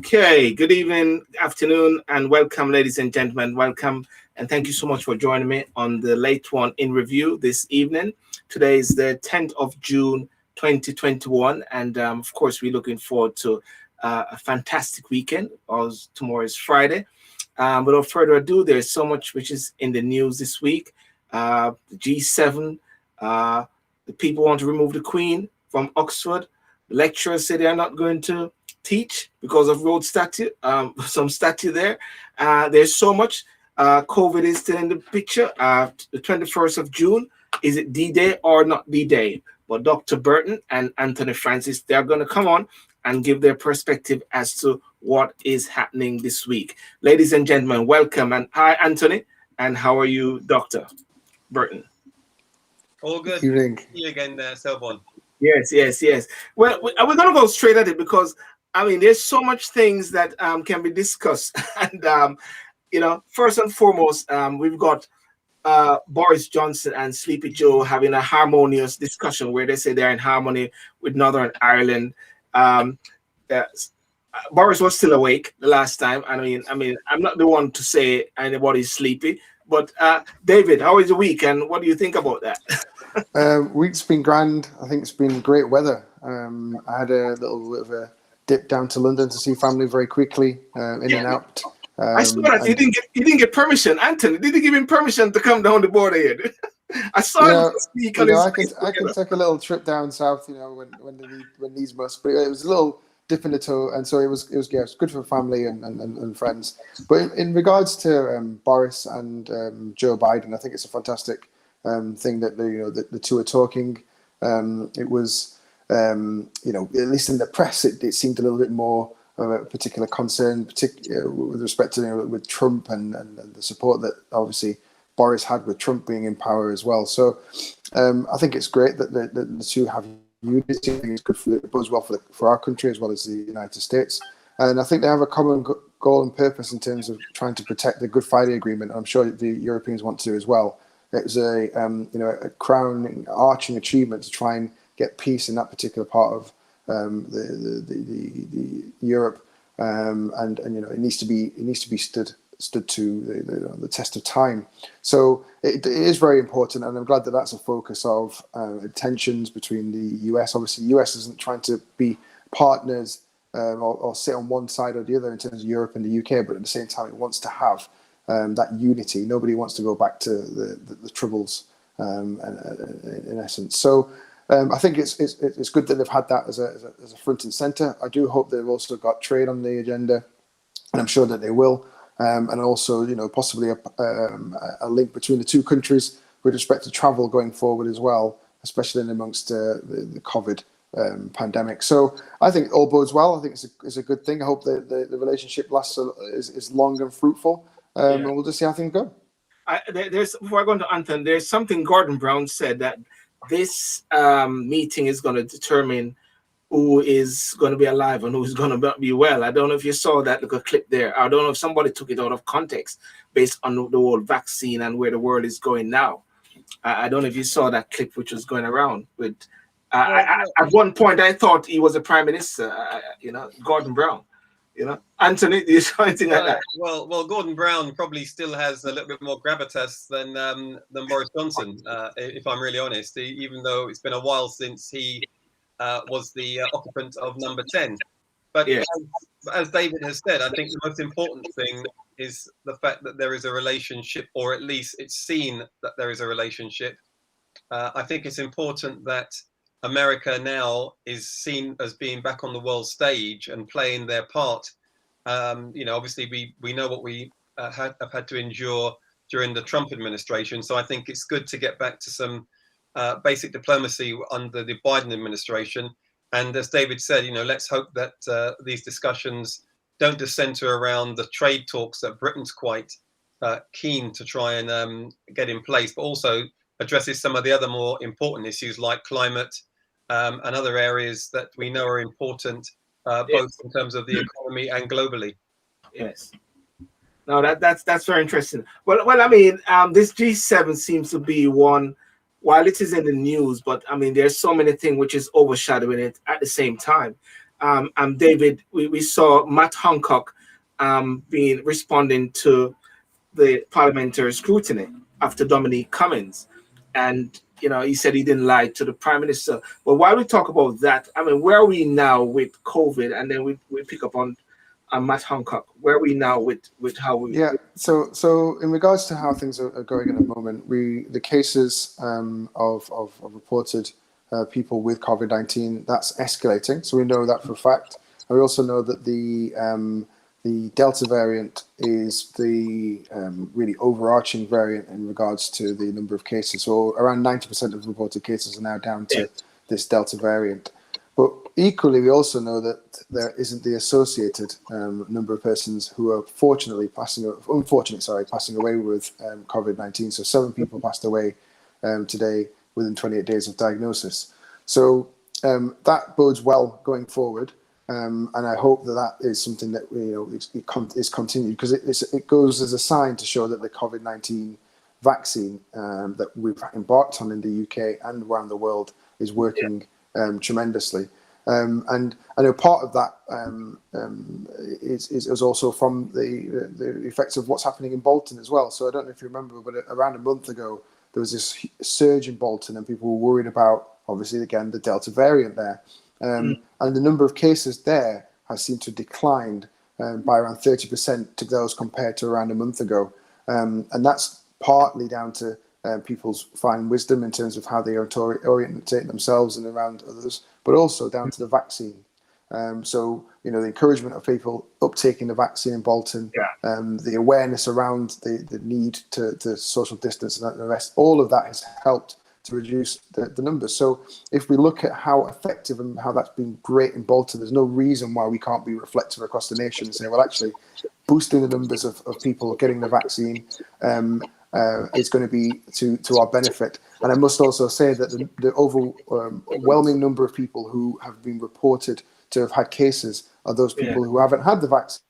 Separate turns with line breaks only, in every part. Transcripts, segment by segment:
Okay, good evening, afternoon, and welcome, ladies and gentlemen. Welcome, and thank you so much for joining me on the late one in review this evening. Today is the 10th of June, 2021, and of course, we're looking forward to a fantastic weekend. As tomorrow is Friday. Without further ado, there's so much which is in the news this week. The G7, the people want to remove the Queen from Oxford. The lecturers say they are not going to teach because of road statute, some statute there. There's so much. COVID is still in the picture. The 21st of June, is it D-Day or not D-Day? But Dr. Burton and Anthony Francis, they're going to come on and give their perspective as to what is happening this week. Ladies and gentlemen, welcome. And hi, Anthony. And how are you, Dr. Burton?
All good.
Evening.
See you again, Sylbourne.
Yes. Well, we're going to go straight at it because, I mean, there's so much things that can be discussed. And, first and foremost, we've got Boris Johnson and Sleepy Joe having a harmonious discussion where they say they're in harmony with Northern Ireland. Boris was still awake the last time. I mean, I'm not the one to say anybody's sleepy, but David, how is the week and what do you think about that?
Week's been grand. I think it's been great weather. I had a little bit of a dip down to London to see family very quickly, in and out.
I saw that you didn't get permission. Anthony, did you give him permission to come down the border here? I saw him speak on his
I can take a little trip down south, when needs must. But it was a little dip in the toe, and so it was good for family and friends. But in regards to Boris and Joe Biden, I think it's a fantastic thing that the two are talking. It was at least in the press, it seemed a little bit more of a particular concern, with respect to with Trump and the support that obviously Boris had with Trump being in power as well. So I think it's great that the two have unity. I think it's good it bodes well for our country as well as the United States. And I think they have a common goal and purpose in terms of trying to protect the Good Friday Agreement. I'm sure the Europeans want to as well. It was a crowning, arching achievement to try and get peace in that particular part of the Europe, and it needs to be stood to the test of time. So it is very important, and I'm glad that that's a focus of tensions between the US. Obviously, the US isn't trying to be partners or sit on one side or the other in terms of Europe and the UK, but at the same time, it wants to have that unity. Nobody wants to go back to the troubles, in essence. So. I think it's good that they've had that as a front and center. I do hope they've also got trade on the agenda, and I'm sure that they will. And also, possibly a link between the two countries with respect to travel going forward as well, especially in amongst the COVID pandemic. So I think it all bodes well. I think it's a good thing. I hope that the relationship lasts is long and fruitful, and we'll just see how things go.
Before I go into Anthony, there's something Gordon Brown said that this meeting is going to determine who is going to be alive and who's going to be well. I don't know if you saw that little clip there. I don't know if somebody took it out of context based on the whole vaccine and where the world is going now. I don't know if you saw that clip which was going around. With at one point, I thought he was a prime minister, Gordon Brown. Anthony, do you saw anything like that?
Well, Gordon Brown probably still has a little bit more gravitas than Boris Johnson, if I'm really honest. Even though it's been a while since he was the occupant of number 10. But as David has said, I think the most important thing is the fact that there is a relationship, or at least it's seen that there is a relationship. I think it's important that America now is seen as being back on the world stage and playing their part. Obviously we know what we have had to endure during the Trump administration. So I think it's good to get back to some basic diplomacy under the Biden administration. And as David said, let's hope that these discussions don't just center around the trade talks that Britain's quite keen to try and get in place, but also addresses some of the other more important issues like climate, and other areas that we know are important, both in terms of the economy and globally.
Yes. No, that's very interesting. Well, I mean, this G7 seems to be one, while it is in the news, but I mean, there's so many things which is overshadowing it at the same time. David, we saw Matt Hancock responding to the parliamentary scrutiny after Dominic Cummings. And, he said he didn't lie to the Prime Minister. But while we talk about that, I mean, where are we now with COVID? And then we pick up on Matt Hancock. Where are we now with how we...
Yeah, so in regards to how things are going at the moment, the cases of reported people with COVID-19, that's escalating. So we know that for a fact. And we also know that the Delta variant is the really overarching variant in regards to the number of cases. So around 90% of reported cases are now down to this Delta variant. But equally, we also know that there isn't the associated number of persons who are unfortunately passing away with COVID-19. So 7 people passed away today within 28 days of diagnosis. So that bodes well going forward. And I hope that is something that is continued, because it goes as a sign to show that the COVID-19 vaccine that we've embarked on in the UK and around the world is working tremendously. And I know part of that is also from the effects of what's happening in Bolton as well. So I don't know if you remember, but around a month ago, there was this surge in Bolton and people were worried about, obviously, again, the Delta variant there. And the number of cases there has seemed to have declined by around 30% to those compared to around a month ago. And that's partly down to people's fine wisdom in terms of how they orientate themselves and around others, but also down to the vaccine. So, the encouragement of people uptaking the vaccine in Bolton, the awareness around the need to social distance and the rest, all of that has helped to reduce the numbers. So if we look at how effective and how that's been great in Bolton, there's no reason why we can't be reflective across the nation and say, well, actually, boosting the numbers of people getting the vaccine is going to be to our benefit. And I must also say that the overwhelming number of people who have been reported to have had cases are those people who haven't had the vaccine,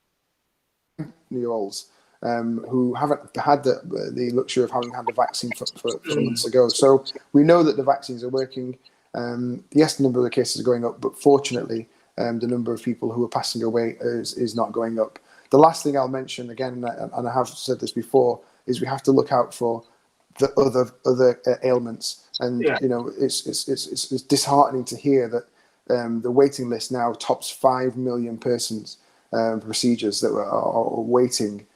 year olds. Who haven't had the luxury of having had the vaccine for months ago. So we know that the vaccines are working. Yes, the number of the cases are going up, but fortunately, the number of people who are passing away is not going up. The last thing I'll mention, again, and I have said this before, is we have to look out for the other ailments. And it's disheartening to hear that the waiting list now tops 5 million persons procedures that are waiting.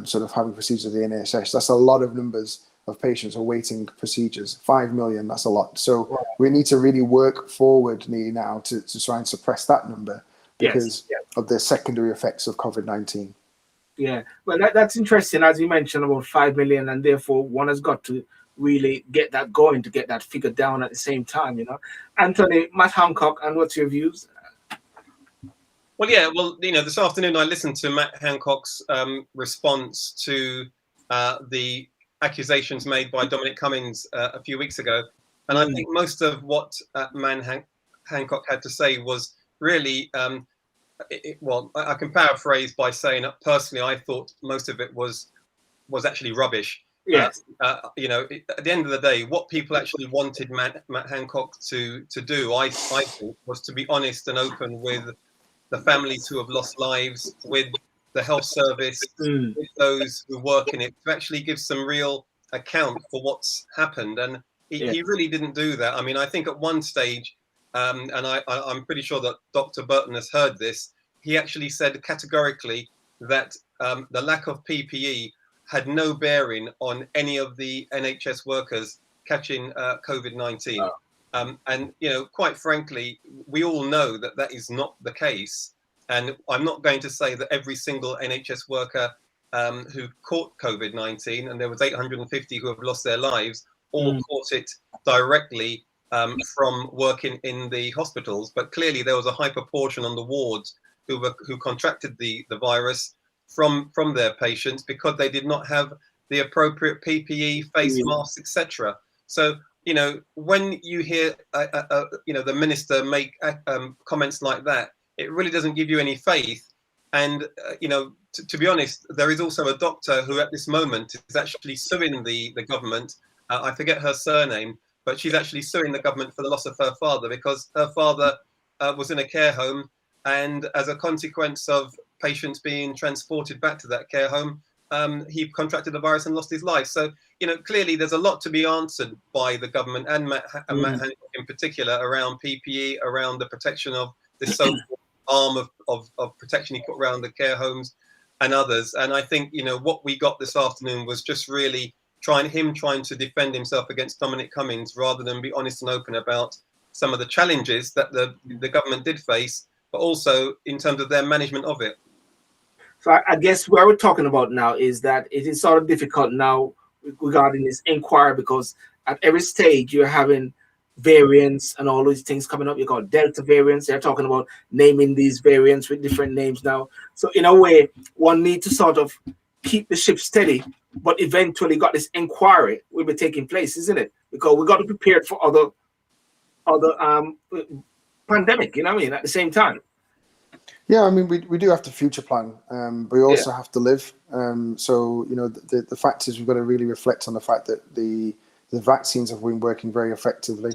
Sort of having procedures of the NHS. That's a lot of numbers of patients awaiting procedures. 5 million, that's a lot. So we need to really work forward now to try and suppress that number because of the secondary effects of COVID-19.
Yeah, well, that's interesting, as you mentioned, about 5 million, and therefore one has got to really get that going to get that figure down at the same time, Anthony, Matt Hancock, and what's your views?
Well, this afternoon I listened to Matt Hancock's response to the accusations made by Dominic Cummings a few weeks ago. And I think most of what Hancock had to say was really, I can paraphrase by saying that personally, I thought most of it was actually rubbish.
Yes.
At the end of the day, what people actually wanted Matt Hancock to do, I thought, was to be honest and open with the families who have lost lives, with the health service, with those who work in it, to actually give some real account for what's happened. And he really didn't do that. I mean, I think at one stage, and I'm pretty sure that Dr. Burton has heard this, he actually said categorically that the lack of PPE had no bearing on any of the NHS workers catching COVID-19. Oh. And, quite frankly, we all know that is not the case. And I'm not going to say that every single NHS worker who caught COVID-19, and there was 850 who have lost their lives, all caught it directly from working in the hospitals. But clearly there was a high proportion on the wards who contracted the virus from their patients because they did not have the appropriate PPE, face masks, etc. So, when you hear, the minister make comments like that, it really doesn't give you any faith. And, to be honest, there is also a doctor who at this moment is actually suing the government. I forget her surname, but she's actually suing the government for the loss of her father because her father was in a care home and as a consequence of patients being transported back to that care home, he contracted the virus and lost his life. So, clearly there's a lot to be answered by the government and Matt Hancock in particular around PPE, around the protection of this so-called arm of protection he put around the care homes and others. And I think, what we got this afternoon was just really trying to defend himself against Dominic Cummings, rather than be honest and open about some of the challenges that the government did face, but also in terms of their management of it.
So I guess what we're talking about now is that it is sort of difficult now regarding this inquiry, because at every stage you're having variants and all these things coming up. You got Delta variants. They're talking about naming these variants with different names now. So in a way, one needs to sort of keep the ship steady, but eventually got this inquiry will be taking place, isn't it? Because we got to be prepared for other pandemic, at the same time.
Yeah, I mean, we do have to future plan, but we also have to live. So, the fact is we've got to really reflect on the fact that the vaccines have been working very effectively.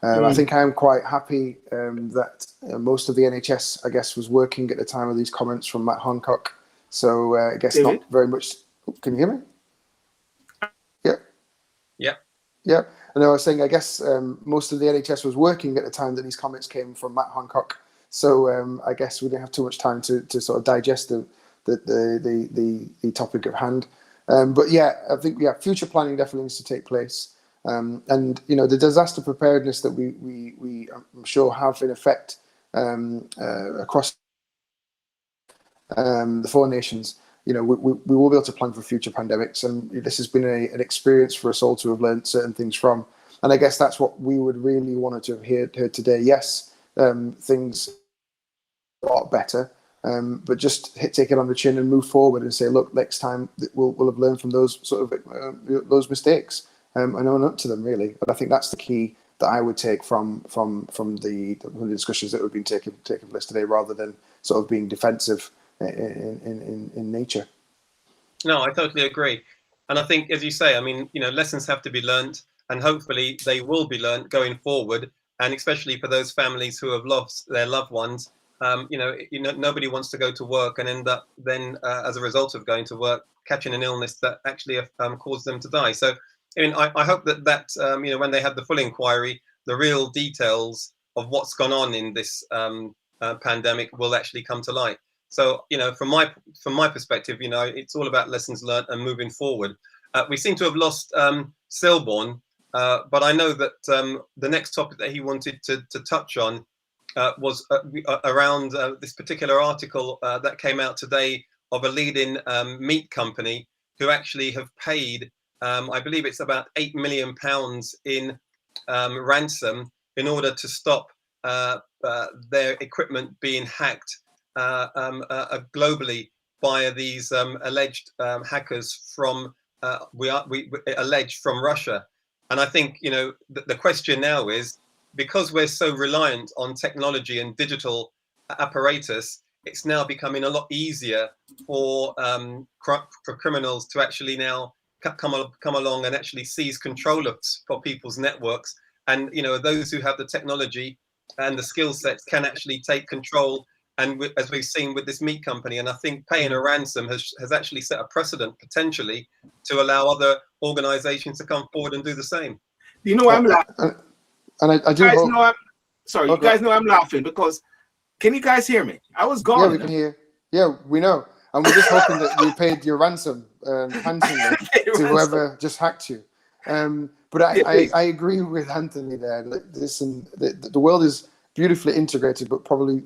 I think I am quite happy that most of the NHS, I guess, was working at the time of these comments from Matt Hancock. So I guess
David?
not very much. Can you hear me? Yeah.
Yeah.
Yeah. And I was saying, I guess most of the NHS was working at the time that these comments came from Matt Hancock. So I guess we didn't have too much time to sort of digest the topic at hand. But yeah, I think future planning definitely needs to take place. And the disaster preparedness that we I'm sure have in effect across the 4 nations. We will be able to plan for future pandemics, and this has been an experience for us all to have learned certain things from. And I guess that's what we would really wanted to have heard today. Yes, things a lot better, but just take it on the chin and move forward and say, look, next time we'll have learned from those sort of those mistakes and own up to them, really. But I think that's the key that I would take from the discussions that have been taking place today, rather than sort of being defensive in nature.
No, I totally agree. And I think, as you say, I mean, lessons have to be learned, and hopefully they will be learned going forward. And especially for those families who have lost their loved ones, nobody wants to go to work and end up then, as a result of going to work, catching an illness that actually caused them to die. So, I hope that when they have the full inquiry, the real details of what's gone on in this pandemic will actually come to light. So, from my perspective, it's all about lessons learned and moving forward. We seem to have lost Sylbourne, but I know that the next topic that he wanted to touch on was around this particular article that came out today of a leading meat company who actually have paid, I believe it's about £8 million in ransom in order to stop their equipment being hacked globally by these alleged hackers from alleged from Russia. And I think the question now is, because we're so reliant on technology and digital apparatus, it's now becoming a lot easier for criminals to actually now come along and actually seize control for people's networks. And those who have the technology and the skill sets can actually take control. And as we've seen with this meat company, and I think paying a ransom has actually set a precedent potentially to allow other organizations to come forward and do the same.
I'm laughing.
And I do
you guys
hope...
know sorry, okay. You guys know I'm laughing because, can you guys hear me? I was gone.
Yeah, we can hear. Yeah, we know. And we're just hoping that you paid your ransom handsomely to whoever just hacked you. But I agree with Anthony there. Listen, the world is beautifully integrated, but probably